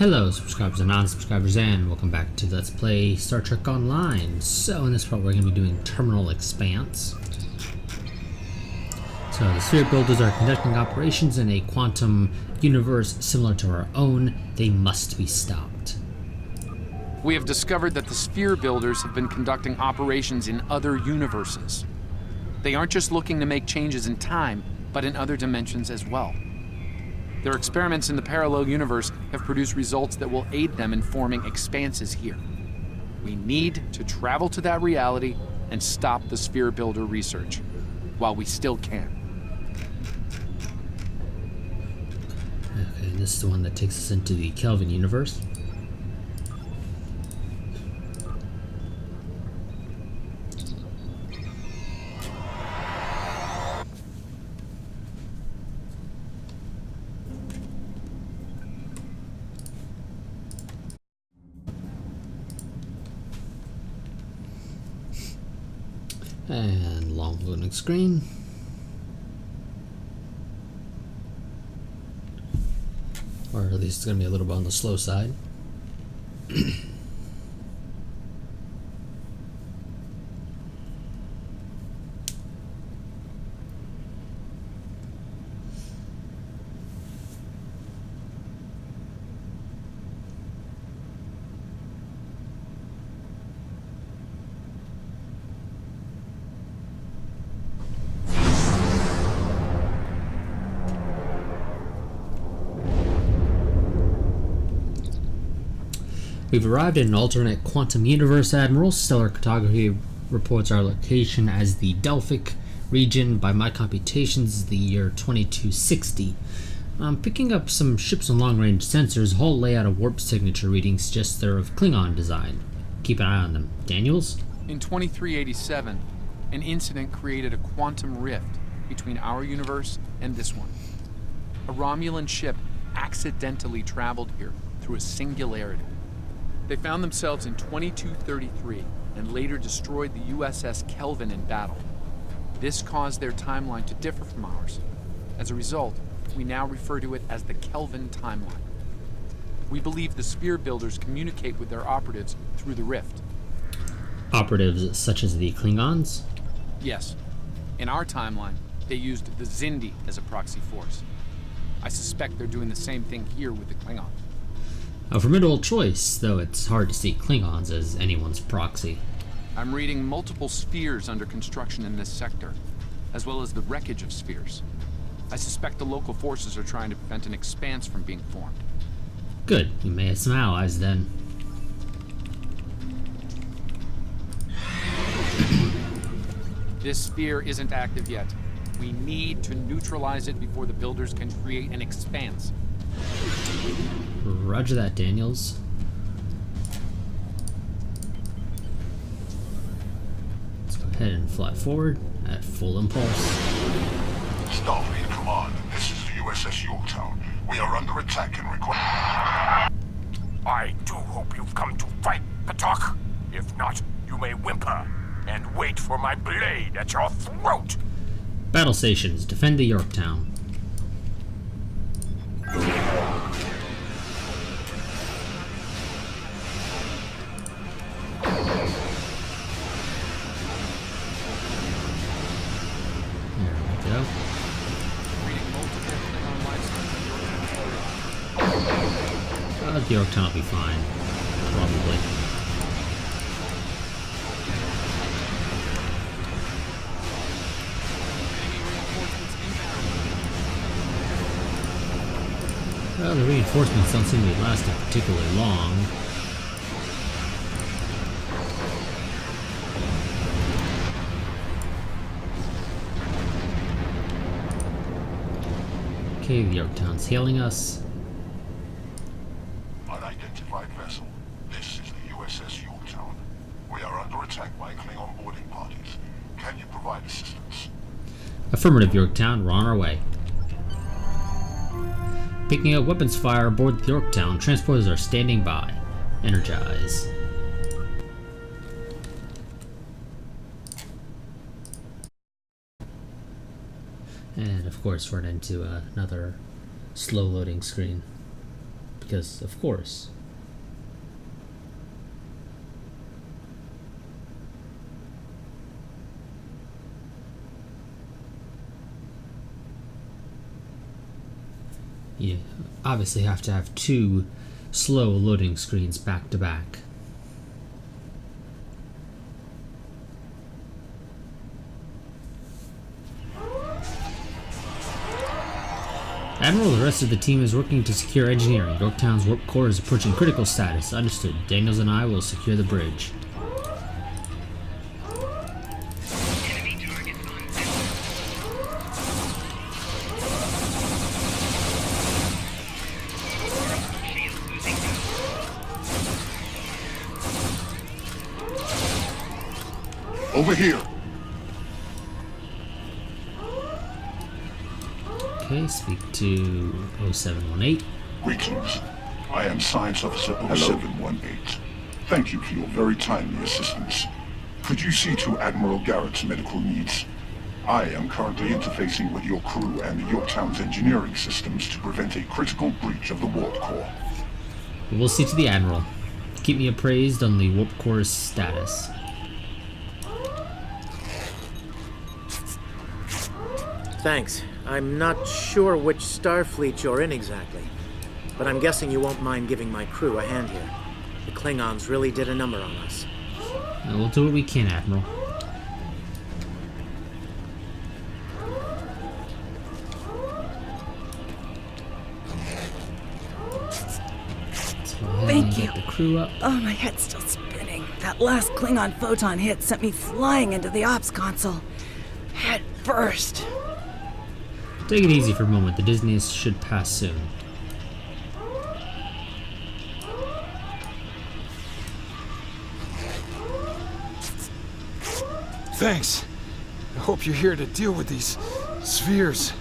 Hello subscribers and non-subscribers, and welcome back to Let's Play Star Trek Online. So in this part we're going to be doing Terminal Expanse. So the sphere builders are conducting operations in a quantum universe similar to our own. They must be stopped. We have discovered that the sphere builders have been conducting operations in other universes. They aren't just looking to make changes in time, but in other dimensions as well. Their experiments in the parallel universe have produced results that will aid them in forming expanses here. We need to travel to that reality and stop the sphere builder research, while we still can. Okay, this is the one that takes us into the Kelvin universe. And long loading screen. Or at least it's going to be a little bit on the slow side. We've arrived in an alternate quantum universe, Admiral. Stellar cartography reports our location as the Delphic region. By my computations, the year 2260. I'm picking up some ships and long-range sensors. Hull layout and warp signature readings suggest they're of Klingon design. Keep an eye on them. Daniels? In 2387, an incident created a quantum rift between our universe and this one. A Romulan ship accidentally traveled here through a singularity. They found themselves in 2233 and later destroyed the USS Kelvin in battle. This caused their timeline to differ from ours. As a result, we now refer to it as the Kelvin timeline. We believe the sphere builders communicate with their operatives through the rift. Operatives such as the Klingons? Yes. In our timeline, they used the Xindi as a proxy force. I suspect they're doing the same thing here with the Klingons. A formidable choice, though it's hard to see Klingons as anyone's proxy. I'm reading multiple spheres under construction in this sector, as well as the wreckage of spheres. I suspect the local forces are trying to prevent an expanse from being formed. Good. You may have some allies then. This sphere isn't active yet. We need to neutralize it before the builders can create an expanse. Roger that, Daniels. Let's go ahead and fly forward at full impulse. Starfleet Command, this is the USS Yorktown. We are under attack and require... I do hope you've come to fight, Patok. If not, you may whimper and wait for my blade at your throat. Battle stations, defend the Yorktown. The Yorktown will be fine, probably. Well, the reinforcements don't seem to be lasting particularly long. Okay, the Yorktown's hailing us. Unidentified vessel. This is the USS Yorktown. We are under attack by Klingon boarding parties. Can you provide assistance? Affirmative, Yorktown. We're on our way. Picking up weapons fire aboard the Yorktown. Transporters are standing by. Energize. And of course run into another slow loading screen. because, of course. You obviously have to have 2 slow loading screens back to back. Admiral, the rest of the team is working to secure engineering. Yorktown's warp core is approaching critical status. Understood. Daniels and I will secure the bridge. Over here. Okay, speak to 0718. Greetings. I am Science Officer 0718. Thank you for your very timely assistance. Could you see to Admiral Garrett's medical needs? I am currently interfacing with your crew and the Yorktown's engineering systems to prevent a critical breach of the warp core. We'll see to the Admiral. Keep me appraised on the warp core's status. Thanks. I'm not sure which Starfleet you're in exactly, but I'm guessing you won't mind giving my crew a hand here. The Klingons really did a number on us. We'll do what we can, Admiral. Thank you. Get the crew up. Oh, my head's still spinning. That last Klingon photon hit sent me flying into the ops console. Head first. Take it easy for a moment. The dizziness should pass soon. Thanks. I hope you're here to deal with these spheres.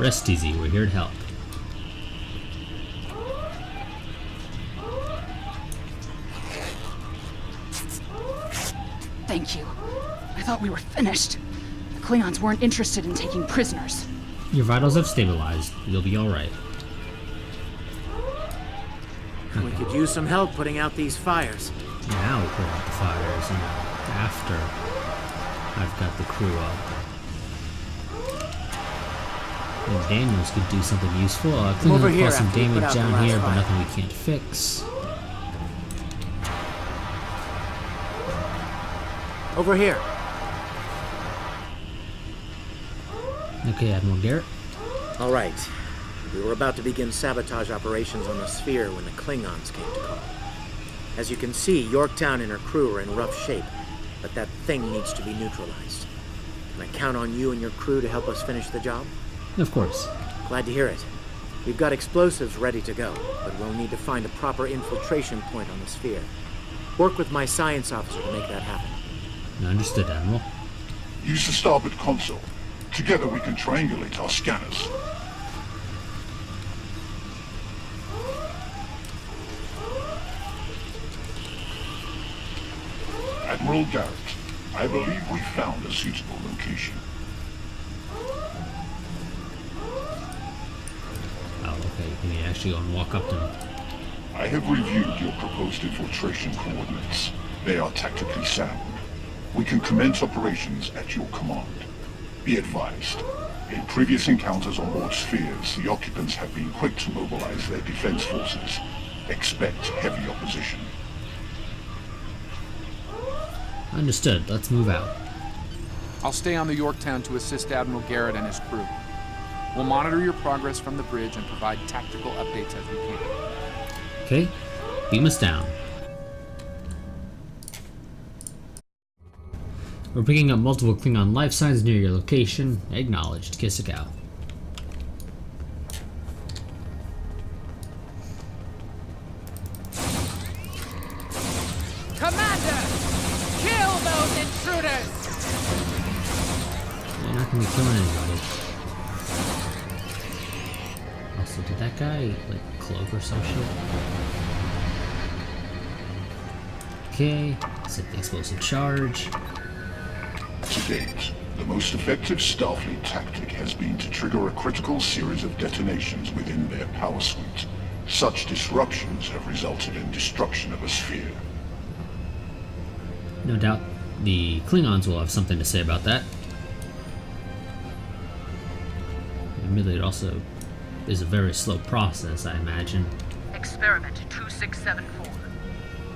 Rest easy. We're here to help. Thank you. I thought we were finished. The Klingons weren't interested in taking prisoners. Your vitals have stabilized. You'll be alright. We could use some help putting out these fires. Now we put out the fires, and after I've got the crew up. And Daniels could do something useful. Over Klingons here cause some after we put damage out the down last here, but fire. nothing we can't fix. Over here. Okay, Admiral Garrett. All right. We were about to begin sabotage operations on the sphere when the Klingons came to call. As you can see, Yorktown and her crew are in rough shape, but that thing needs to be neutralized. Can I count on you and your crew to help us finish the job? Of course. Glad to hear it. We've got explosives ready to go, but we'll need to find a proper infiltration point on the sphere. Work with my science officer to make that happen. Understood, Admiral. Use the starboard console. Together we can triangulate our scanners. Admiral Garrett, I believe we found a suitable location. Oh, okay. Can you actually go and walk up to him? I have reviewed your proposed infiltration coordinates. They are tactically sound. We can commence operations at your command. Be advised, in previous encounters on board spheres, the occupants have been quick to mobilize their defense forces. Expect heavy opposition. Understood. Let's move out. I'll stay on the Yorktown to assist Admiral Garrett and his crew. We'll monitor your progress from the bridge and provide tactical updates as we can. Okay. Beam us down. We're picking up multiple Klingon life signs near your location. Acknowledged. Kissakow. Commander! Kill those intruders! They're not gonna be killing anybody. Also, did that guy, like, cloak or some shit? Okay. Set the explosive charge. To date, the most effective Starfleet tactic has been to trigger a critical series of detonations within their power suite. Such disruptions have resulted in destruction of a sphere. No doubt the Klingons will have something to say about that. Admittedly, it also is a very slow process, I imagine. Experiment 2674.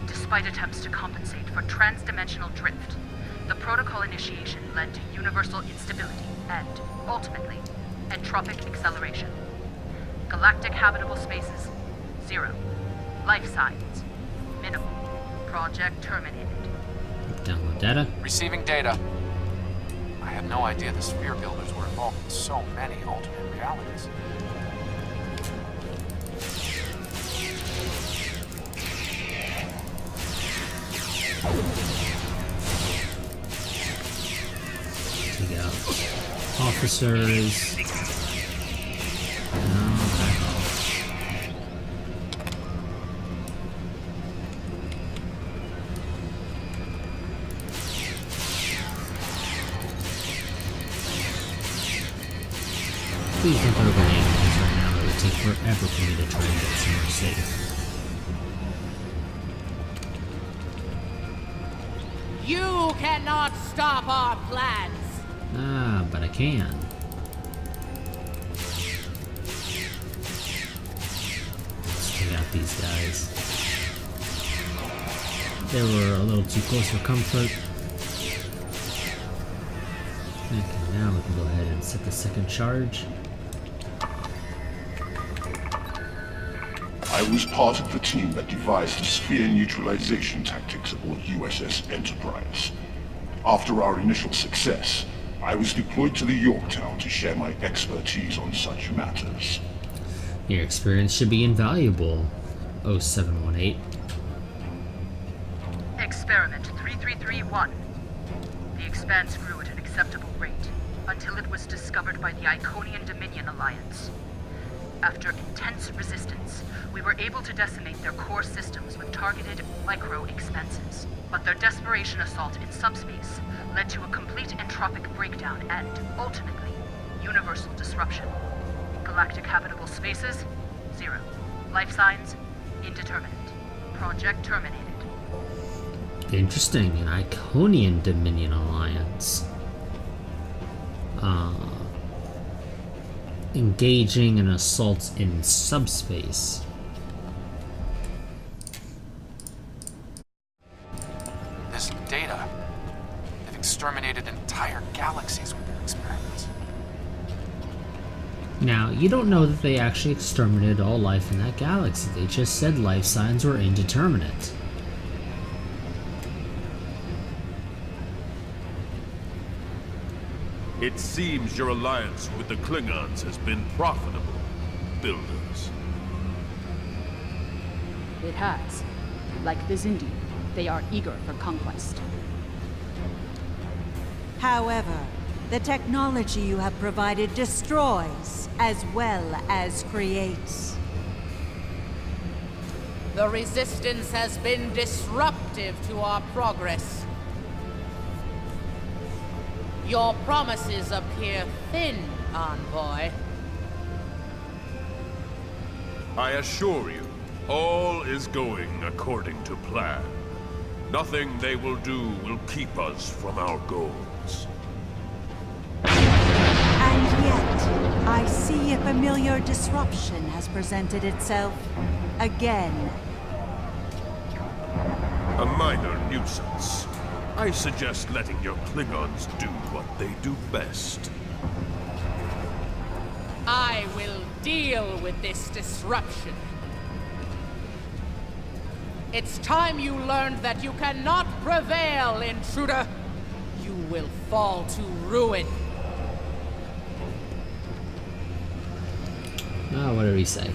Despite attempts to compensate for transdimensional drift, the protocol initiation led to universal instability and, ultimately, entropic acceleration. Galactic habitable spaces, 0. Life signs, minimal. Project terminated. Download data. Receiving data. I had no idea the sphere builders were involved in so many alternate realities. Take out officers. No, back off. Please don't put a grenade in this right now. It would take forever for me to try and get somewhere safe. You cannot stop our plans. Ah, but I can. Let's take out these guys. They were a little too close for comfort. Okay, now we can go ahead and set the second charge. I was part of the team that devised the sphere neutralization tactics aboard USS Enterprise. After our initial success, I was deployed to the Yorktown to share my expertise on such matters. Your experience should be invaluable, 0718. Experiment 3331. The Expanse grew at an acceptable rate until it was discovered by the Iconian Dominion Alliance. After intense resistance, we were able to decimate their core systems with targeted micro-expanses. But their desperation assault in subspace led to a complete entropic breakdown and, ultimately, universal disruption. Galactic habitable spaces, 0. Life signs, indeterminate. Project terminated. Interesting, an Iconian Dominion Alliance. Engaging in assaults in subspace. This data. They've exterminated entire galaxies with their experiments. Now, you don't know that they actually exterminated all life in that galaxy. They just said life signs were indeterminate. It seems your alliance with the Klingons has been profitable, builders. It has. Like the Zindi, they are eager for conquest. However, the technology you have provided destroys as well as creates. The Resistance has been disruptive to our progress. Your promises appear thin, Envoy. I assure you, all is going according to plan. Nothing they will do will keep us from our goals. And yet, I see a familiar disruption has presented itself again. A minor nuisance. I suggest letting your Klingons do what they do best. I will deal with this disruption. It's time you learned that you cannot prevail, intruder. You will fall to ruin. Oh, what did he say?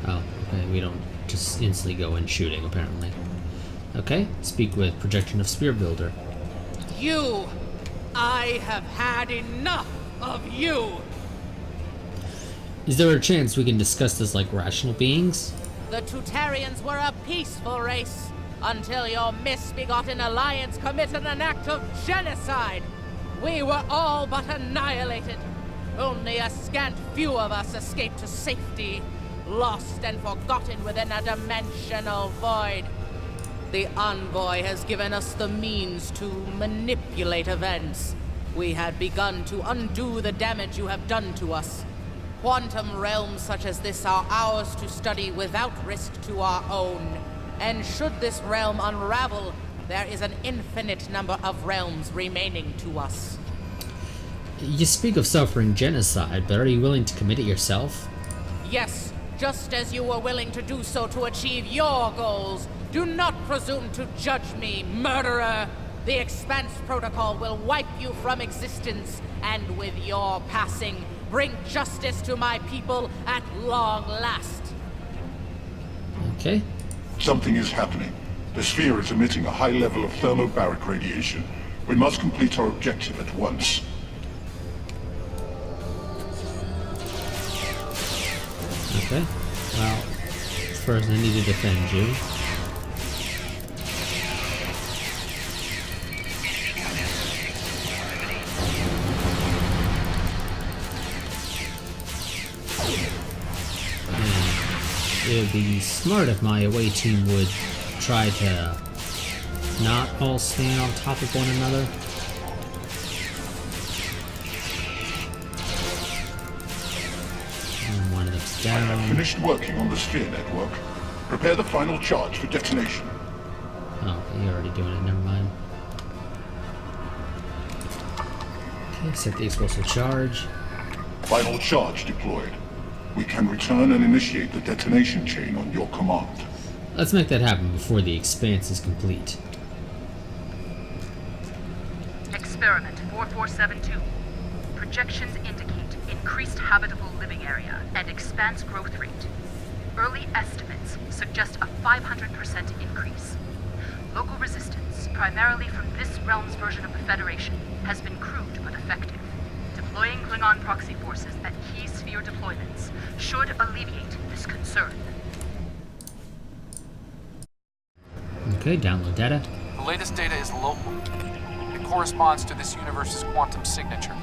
Oh, okay, we don't just instantly go in shooting, apparently. Okay, speak with Projection of Spear Builder. You! I have had enough of you! Is there a chance we can discuss this like rational beings? The Tutarians were a peaceful race until your misbegotten alliance committed an act of genocide. We were all but annihilated. Only a scant few of us escape to safety, lost and forgotten within a dimensional void. The Envoy has given us the means to manipulate events. We had begun to undo the damage you have done to us. Quantum realms such as this are ours to study without risk to our own. And should this realm unravel, there is an infinite number of realms remaining to us. You speak of suffering genocide, but are you willing to commit it yourself? Yes, just as you were willing to do so to achieve your goals. Do not presume to judge me, murderer! The Expanse Protocol will wipe you from existence, and with your passing, bring justice to my people at long last. Okay. Something is happening. The sphere is emitting a high level of thermobaric radiation. We must complete our objective at once. Okay. Well, first I need to defend you. It would be smart if my away team would try to not all stand on top of one another. And one of them's down. I have finished working on the sphere network. Prepare the final charge for detonation. Oh, you're already doing it, never mind. Okay, set the explosive charge. Final charge deployed. We can return and initiate the detonation chain on your command. Let's make that happen before the Expanse is complete. Experiment 4472. Projections indicate increased habitable living area and Expanse growth rate. Early estimates suggest a 500% increase. Local resistance, primarily from this realm's version of the Federation, has been crude but effective. Deploying Klingon proxy forces at key sphere deployments should alleviate this concern. Okay, download data. The latest data is local. It corresponds to this universe's quantum signature.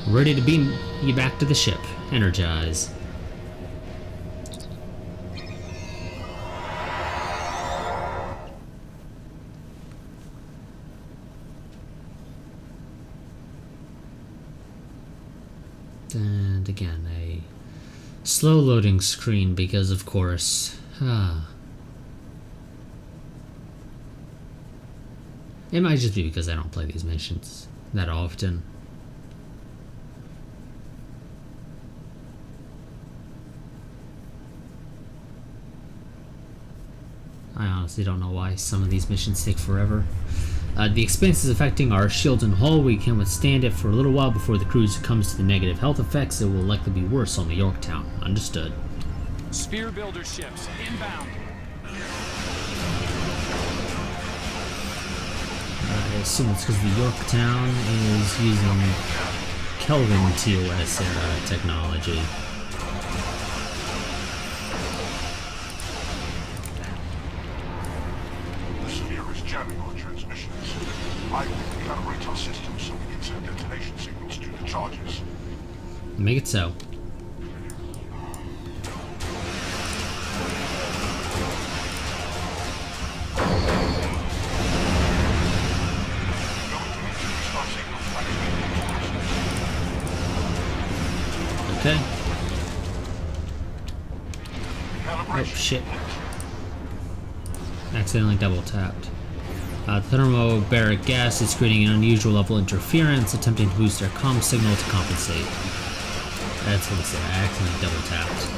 Ready to beam you back to the ship. Energize. And again, a slow loading screen because, of course, it might just be because I don't play these missions that often. I honestly don't know why some of these missions take forever. The Expanse is affecting our shield and hull. We can withstand it for a little while before the cruiser comes to the negative health effects. It will likely be worse on the Yorktown. Understood. Sphere builder ships inbound. I assume it's because the Yorktown is using Kelvin TOS technology. The sphere is jamming our transmissions. I will recalibrate our systems so we can send detonation signals to the charges. Make it so. Okay. Oh shit. Accidentally double tapped. The thermobaric gas is creating an unusual level of interference, attempting to boost their comm signal to compensate. That's what it said. I accidentally double tapped.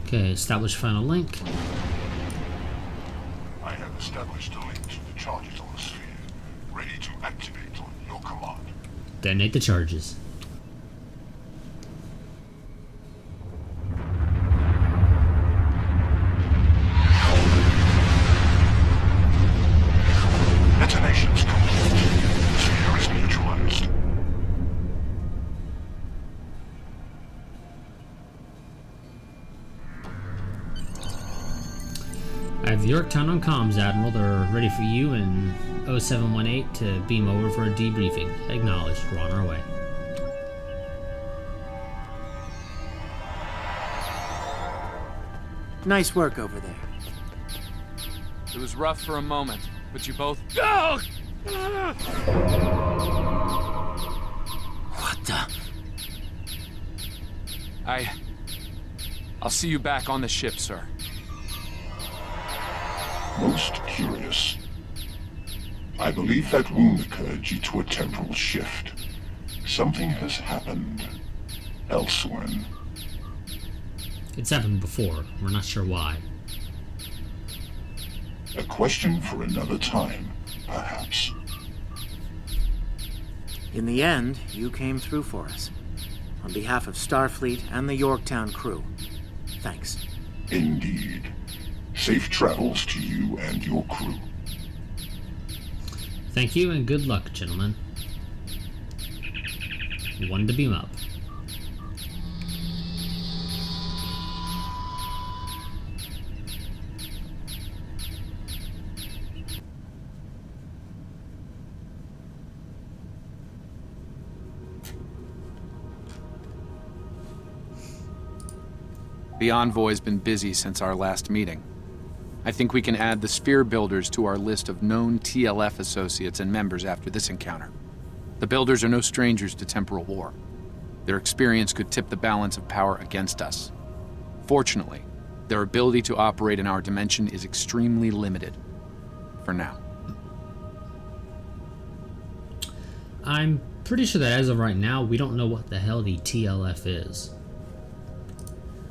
Okay, establish final link. I have established a link to the charges on the sphere, ready to activate on your command. Detonate the charges. Detonations complete. The sphere is neutralized. have Yorktown on comms, Admiral. They're ready for you in 0718 to beam over for a debriefing. Acknowledged. We're on our way. Nice work over there. It was rough for a moment, but you both... What the... I'll see you back on the ship, sir. Most curious. I believe that wound occurred due to a temporal shift. Something has happened elsewhere. It's happened before. We're not sure why. A question for another time, perhaps. In the end, you came through for us. On behalf of Starfleet and the Yorktown crew, thanks. Indeed. Safe travels to you and your crew. Thank you and good luck, gentlemen. One to beam up. The Envoy's been busy since our last meeting. I think we can add the Sphere Builders to our list of known TLF associates and members after this encounter. The Builders are no strangers to temporal war. Their experience could tip the balance of power against us. Fortunately, their ability to operate in our dimension is extremely limited. For now. I'm pretty sure that as of right now, we don't know what the hell the TLF is.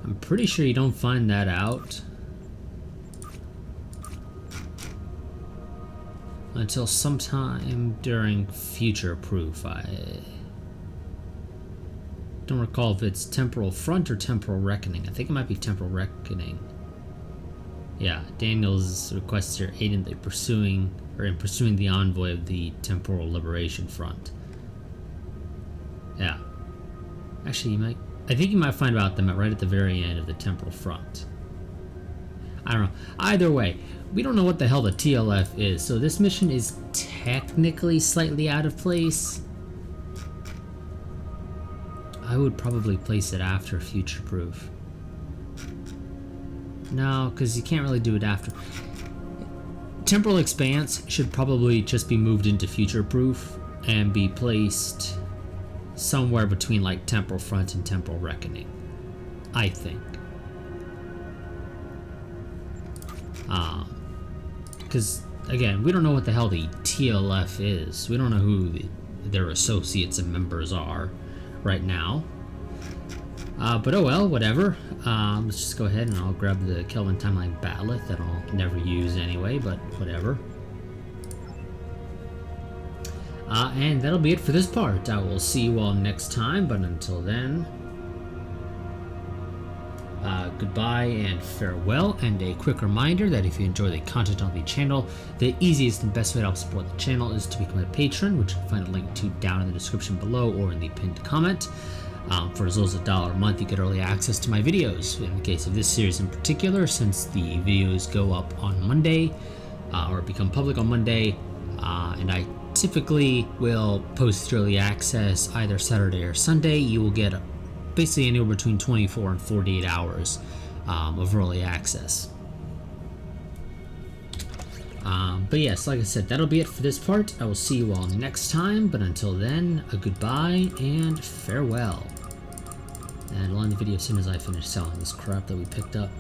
I'm pretty sure you don't find that out until sometime during Future Proof. I don't recall if it's Temporal Front or Temporal Reckoning. I think it might be Temporal Reckoning. Yeah, Daniels requests your aid in pursuing the envoy of the Temporal Liberation Front. Yeah. Actually, I think you might find out them right at the very end of the Temporal Front. I don't know. Either way, we don't know what the hell the TLF is, so this mission is technically slightly out of place. I would probably place it after Future Proof. No, because you can't really do it after. Temporal Expanse should probably just be moved into Future Proof and be placed somewhere between like Temporal Front and Temporal Reckoning, I think. Because again, we don't know what the hell the TLF is. We don't know who their associates and members are right now. But oh well, whatever. Let's just go ahead and I'll grab the Kelvin Timeline Bat'leth that I'll never use anyway, but whatever. And that'll be it for this part. I will see you all next time, but until then, goodbye and farewell. And a quick reminder that if you enjoy the content on the channel, the easiest and best way to help support the channel is to become a patron, which you can find a link to down in the description below or in the pinned comment. For as low as $1 a month, you get early access to my videos. In the case of this series in particular, since the videos go up on Monday, or become public on Monday, and I typically will post early access either Saturday or Sunday, you will get basically anywhere between 24 and 48 hours of early access. But yes, like I said, that'll be it for this part. I will see you all next time, but until then, a goodbye and farewell. And I'll end the video as soon as I finish selling this crap that we picked up.